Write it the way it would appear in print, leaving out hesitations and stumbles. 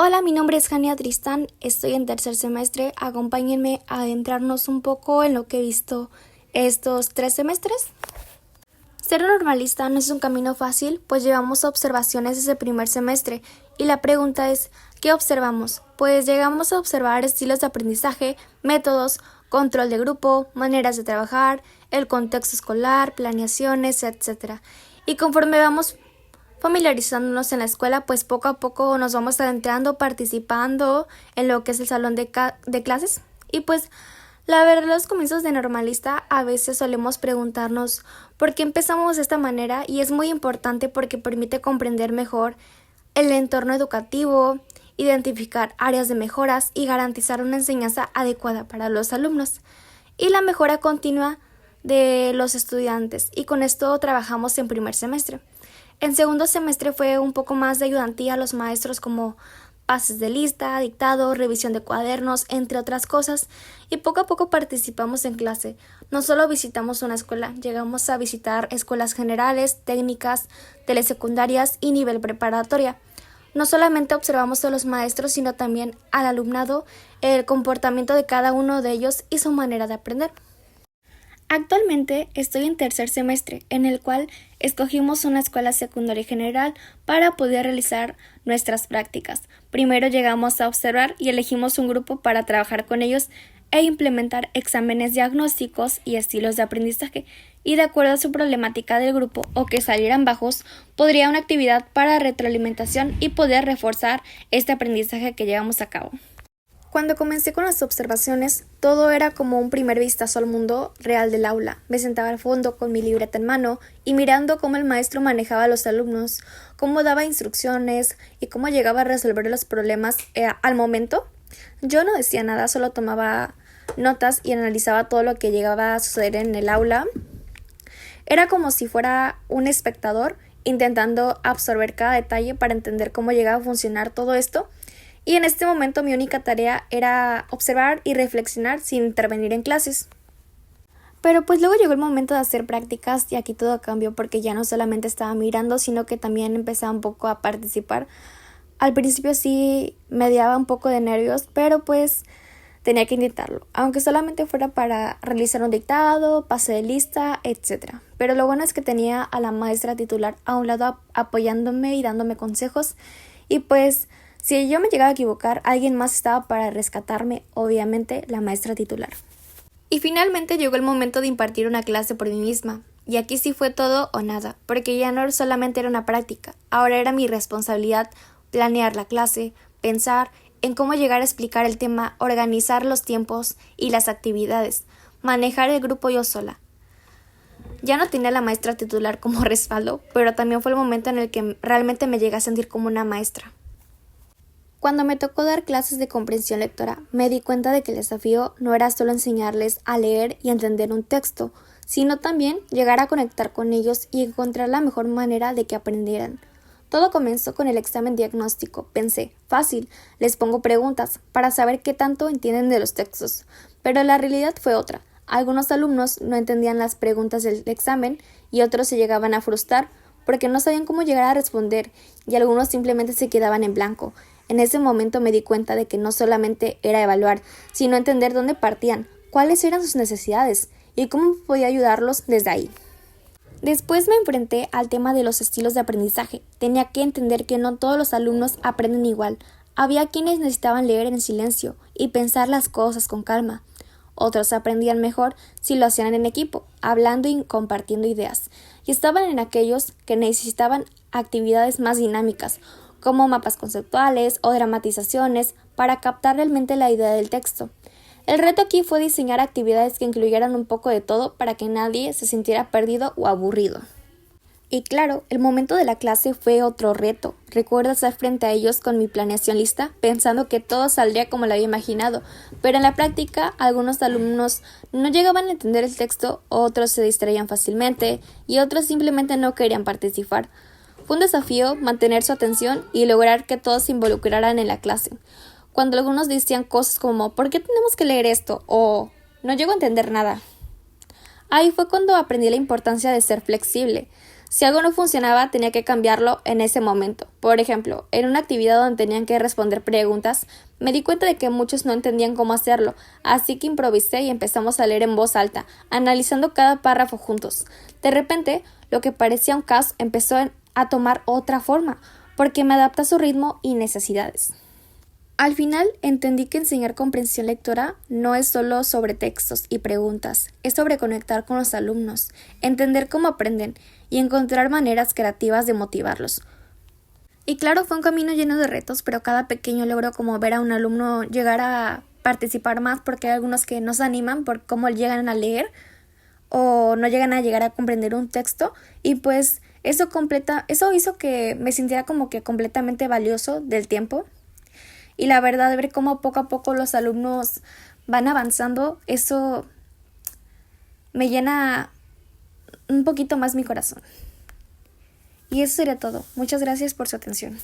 Hola, mi nombre es Jania Tristán, estoy en tercer semestre. Acompáñenme a adentrarnos un poco en lo que he visto estos 3 semestres. Ser normalista no es un camino fácil, pues llevamos observaciones desde el primer semestre, y la pregunta es, ¿qué observamos? Pues llegamos a observar estilos de aprendizaje, métodos, control de grupo, maneras de trabajar, el contexto escolar, planeaciones, etc. Y conforme vamos familiarizándonos en la escuela, pues poco a poco nos vamos adentrando, participando en lo que es el salón de clases. Y pues la verdad, los comienzos de normalista a veces solemos preguntarnos por qué empezamos de esta manera, y es muy importante porque permite comprender mejor el entorno educativo, identificar áreas de mejoras y garantizar una enseñanza adecuada para los alumnos y la mejora continua de los estudiantes. Y con esto trabajamos en primer semestre. En segundo semestre fue un poco más de ayudantía a los maestros, como pases de lista, dictado, revisión de cuadernos, entre otras cosas, y poco a poco participamos en clase. No solo visitamos una escuela, llegamos a visitar escuelas generales, técnicas, telesecundarias y nivel preparatoria. No solamente observamos a los maestros, sino también al alumnado, el comportamiento de cada uno de ellos y su manera de aprender. Actualmente estoy en tercer semestre, en el cual escogimos una escuela secundaria general para poder realizar nuestras prácticas. Primero llegamos a observar y elegimos un grupo para trabajar con ellos e implementar exámenes diagnósticos y estilos de aprendizaje, y de acuerdo a su problemática del grupo o que salieran bajos, podría una actividad para retroalimentación y poder reforzar este aprendizaje que llevamos a cabo. Cuando comencé con las observaciones, todo era como un primer vistazo al mundo real del aula. Me sentaba al fondo con mi libreta en mano y mirando cómo el maestro manejaba a los alumnos, cómo daba instrucciones y cómo llegaba a resolver los problemas al momento. Yo no decía nada, solo tomaba notas y analizaba todo lo que llegaba a suceder en el aula. Era como si fuera un espectador intentando absorber cada detalle para entender cómo llegaba a funcionar todo esto. Y en este momento mi única tarea era observar y reflexionar sin intervenir en clases. Pero pues luego llegó el momento de hacer prácticas y aquí todo cambió, porque ya no solamente estaba mirando, sino que también empezaba un poco a participar. Al principio sí me daba un poco de nervios, pero pues tenía que intentarlo, aunque solamente fuera para realizar un dictado, pase de lista, etc. Pero lo bueno es que tenía a la maestra titular a un lado apoyándome y dándome consejos, y pues si yo me llegaba a equivocar, alguien más estaba para rescatarme, obviamente la maestra titular. Y finalmente llegó el momento de impartir una clase por mí misma, y aquí sí fue todo o nada, porque ya no solamente era una práctica, ahora era mi responsabilidad planear la clase, pensar en cómo llegar a explicar el tema, organizar los tiempos y las actividades, manejar el grupo yo sola. Ya no tenía a la maestra titular como respaldo, pero también fue el momento en el que realmente me llegué a sentir como una maestra. Cuando me tocó dar clases de comprensión lectora, me di cuenta de que el desafío no era solo enseñarles a leer y entender un texto, sino también llegar a conectar con ellos y encontrar la mejor manera de que aprendieran. Todo comenzó con el examen diagnóstico. Pensé, fácil, les pongo preguntas para saber qué tanto entienden de los textos, pero la realidad fue otra. Algunos alumnos no entendían las preguntas del examen y otros se llegaban a frustrar porque no sabían cómo llegar a responder, y algunos simplemente se quedaban en blanco. En ese momento me di cuenta de que no solamente era evaluar, sino entender dónde partían, cuáles eran sus necesidades y cómo podía ayudarlos desde ahí. Después me enfrenté al tema de los estilos de aprendizaje. Tenía que entender que no todos los alumnos aprenden igual. Había quienes necesitaban leer en silencio y pensar las cosas con calma. Otros aprendían mejor si lo hacían en equipo, hablando y compartiendo ideas. Y estaban en aquellos que necesitaban actividades más dinámicas, como mapas conceptuales o dramatizaciones, para captar realmente la idea del texto. El reto aquí fue diseñar actividades que incluyeran un poco de todo para que nadie se sintiera perdido o aburrido. Y claro, el momento de la clase fue otro reto. Recuerdo estar frente a ellos con mi planeación lista, pensando que todo saldría como lo había imaginado, pero en la práctica algunos alumnos no llegaban a entender el texto, otros se distraían fácilmente y otros simplemente no querían participar. Fue un desafío mantener su atención y lograr que todos se involucraran en la clase. Cuando algunos decían cosas como ¿por qué tenemos que leer esto? O no llego a entender nada. Ahí fue cuando aprendí la importancia de ser flexible. Si algo no funcionaba, tenía que cambiarlo en ese momento. Por ejemplo, en una actividad donde tenían que responder preguntas, me di cuenta de que muchos no entendían cómo hacerlo, así que improvisé y empezamos a leer en voz alta, analizando cada párrafo juntos. De repente, lo que parecía un caos empezó a tomar otra forma, porque me adapté a su ritmo y necesidades. Al final entendí que enseñar comprensión lectora no es solo sobre textos y preguntas, es sobre conectar con los alumnos, entender cómo aprenden y encontrar maneras creativas de motivarlos. Y claro, fue un camino lleno de retos, pero cada pequeño logro como ver a un alumno llegar a participar más, porque hay algunos que no se animan por cómo llegan a leer o no llegar a comprender un texto, y pues eso hizo que me sintiera como que completamente valioso del tiempo. Y la verdad, ver cómo poco a poco los alumnos van avanzando, eso me llena un poquito más mi corazón. Y eso sería todo. Muchas gracias por su atención.